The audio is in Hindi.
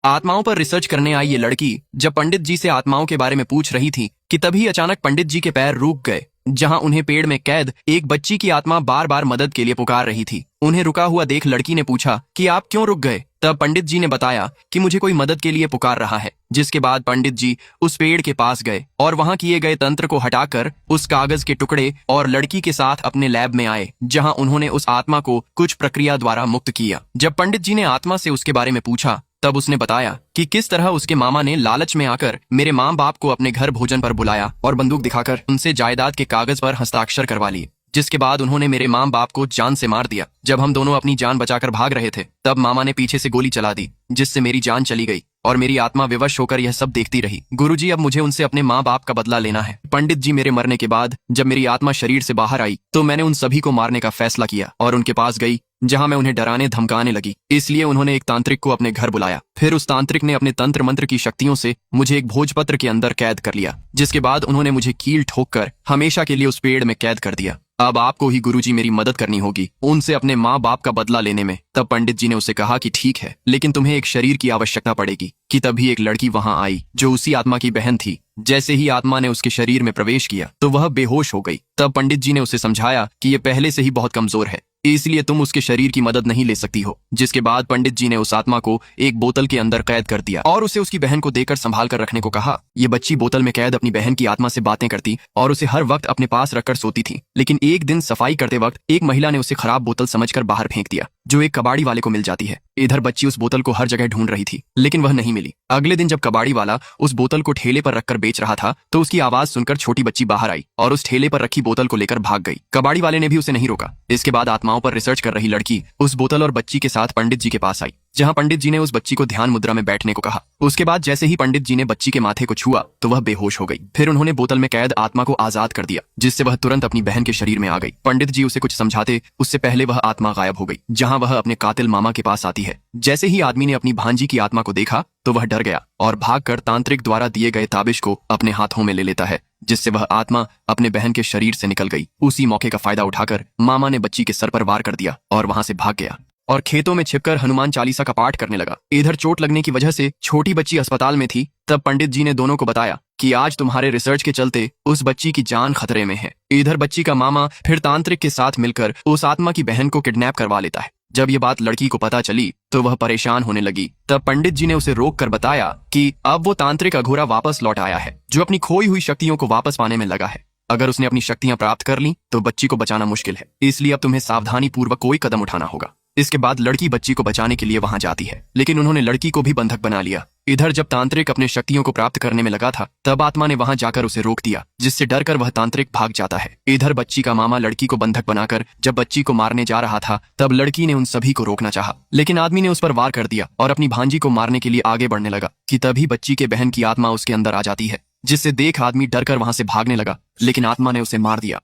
आत्माओं पर रिसर्च करने आई ये लड़की जब पंडित जी से आत्माओं के बारे में पूछ रही थी कि तभी अचानक पंडित जी के पैर रुक गए, जहां उन्हें पेड़ में कैद एक बच्ची की आत्मा बार बार मदद के लिए पुकार रही थी। उन्हें रुका हुआ देख लड़की ने पूछा कि आप क्यों रुक गए। तब पंडित जी ने बताया कि मुझे कोई मदद के लिए पुकार रहा है। जिसके बाद पंडित जी उस पेड़ के पास गए और वहां किए गए तंत्र को हटाकर उस कागज के टुकड़े और लड़की के साथ अपने लैब में आए, जहां उन्होंने उस आत्मा को कुछ प्रक्रिया द्वारा मुक्त किया। जब पंडित जी ने आत्मा से उसके बारे में पूछा तब उसने बताया कि किस तरह उसके मामा ने लालच में आकर मेरे माँ बाप को अपने घर भोजन पर बुलाया और बंदूक दिखाकर उनसे जायदाद के कागज पर हस्ताक्षर करवा लिए, जिसके बाद उन्होंने मेरे माँ बाप को जान से मार दिया। जब हम दोनों अपनी जान बचाकर भाग रहे थे तब मामा ने पीछे से गोली चला दी, जिससे मेरी जान चली गई और मेरी आत्मा विवश होकर यह सब देखती रही। गुरुजी, अब मुझे उनसे अपने माँ बाप का बदला लेना है। पंडित जी, मेरे मरने के बाद जब मेरी आत्मा शरीर से बाहर आई तो मैंने उन सभी को मारने का फैसला किया और उनके पास गई, जहां मैं उन्हें डराने धमकाने लगी। इसलिए उन्होंने एक तांत्रिक को अपने घर बुलाया। फिर उस तांत्रिक ने अपने तंत्र मंत्र की शक्तियों से मुझे एक भोजपत्र के अंदर कैद कर लिया, जिसके बाद उन्होंने मुझे कील ठोककर हमेशा के लिए उस पेड़ में कैद कर दिया। अब आपको ही गुरुजी मेरी मदद करनी होगी उनसे अपने माँ बाप का बदला लेने में। तब पंडित जी ने उसे कहा कि ठीक है, लेकिन तुम्हें एक शरीर की आवश्यकता पड़ेगी। कि तभी एक लड़की वहां आई जो उसी आत्मा की बहन थी। जैसे ही आत्मा ने उसके शरीर में प्रवेश किया तो वह बेहोश हो गई। तब पंडित जी ने उसे समझाया कि ये पहले से ही बहुत कमजोर है, इसलिए तुम उसके शरीर की मदद नहीं ले सकती हो। जिसके बाद पंडित जी ने उस आत्मा को एक बोतल के अंदर कैद कर दिया और उसे उसकी बहन को देकर संभाल कर रखने को कहा। ये बच्ची बोतल में कैद अपनी बहन की आत्मा से बातें करती और उसे हर वक्त अपने पास रखकर सोती थी। लेकिन एक दिन सफाई करते वक्त एक महिला ने उसे खराब बोतल समझकर बाहर फेंक दिया, जो एक कबाड़ी वाले को मिल जाती है। इधर बच्ची उस बोतल को हर जगह ढूंढ रही थी, लेकिन वह नहीं मिली। अगले दिन जब कबाड़ी वाला उस बोतल को ठेले पर रखकर बेच रहा था तो उसकी आवाज सुनकर छोटी बच्ची बाहर आई और उस ठेले पर रखी बोतल को लेकर भाग गई। कबाड़ी वाले ने भी उसे नहीं रोका। इसके बाद आत्माओं पर रिसर्च कर रही लड़की उस बोतल और बच्ची के साथ पंडित जी के पास आई, जहां पंडित जी ने उस बच्ची को ध्यान मुद्रा में बैठने को कहा। उसके बाद जैसे ही पंडित जी ने बच्ची के माथे को छुआ तो वह बेहोश हो गई। फिर उन्होंने बोतल में कैद आत्मा को आजाद कर दिया, जिससे वह तुरंत अपनी बहन के शरीर में आ गई। पंडित जी उसे कुछ समझाते उससे पहले वह आत्मा गायब हो गई, जहां वह अपने कातिल मामा के पास आती है। जैसे ही आदमी ने अपनी भांजी की आत्मा को देखा तो वह डर गया और भागकर तांत्रिक द्वारा दिए गए ताबिज को अपने हाथों में ले लेता है, जिससे वह आत्मा अपने बहन के शरीर से निकल गई। उसी मौके का फायदा उठाकर मामा ने बच्ची के सर पर वार कर दिया और वहां से भाग गया और खेतों में छिपकर हनुमान चालीसा का पाठ करने लगा। इधर चोट लगने की वजह से छोटी बच्ची अस्पताल में थी। तब पंडित जी ने दोनों को बताया कि आज तुम्हारे रिसर्च के चलते उस बच्ची की जान खतरे में है। इधर बच्ची का मामा फिर तांत्रिक के साथ मिलकर उस आत्मा की बहन को किडनैप करवा लेता है। जब ये बात लड़की को पता चली तो वह परेशान होने लगी। तब पंडित जी ने उसे रोक कर बताया कि अब वो तांत्रिक अघोरा वापस लौट आया है, जो अपनी खोई हुई शक्तियों को वापस पाने में लगा है। अगर उसने अपनी शक्तियां प्राप्त कर ली तो बच्ची को बचाना मुश्किल है, इसलिए अब तुम्हें सावधानी पूर्वक कोई कदम उठाना होगा। इसके बाद लड़की बच्ची को बचाने के लिए वहां जाती है, लेकिन उन्होंने लड़की को भी बंधक बना लिया। इधर जब तांत्रिक अपने शक्तियों को प्राप्त करने में लगा था तब आत्मा ने वहां जाकर उसे रोक दिया, जिससे डरकर वह तांत्रिक भाग जाता है। इधर बच्ची का मामा लड़की को बंधक बनाकर जब बच्ची को मारने जा रहा था तब लड़की ने उन सभी को रोकना चाहा, लेकिन आदमी ने उस पर वार कर दिया और अपनी भांजी को मारने के लिए आगे बढ़ने लगा। कि तभी बच्ची के बहन की आत्मा उसके अंदर आ जाती है, जिससे देख आदमी डरकर वहां से भागने लगा, लेकिन आत्मा ने उसे मार दिया।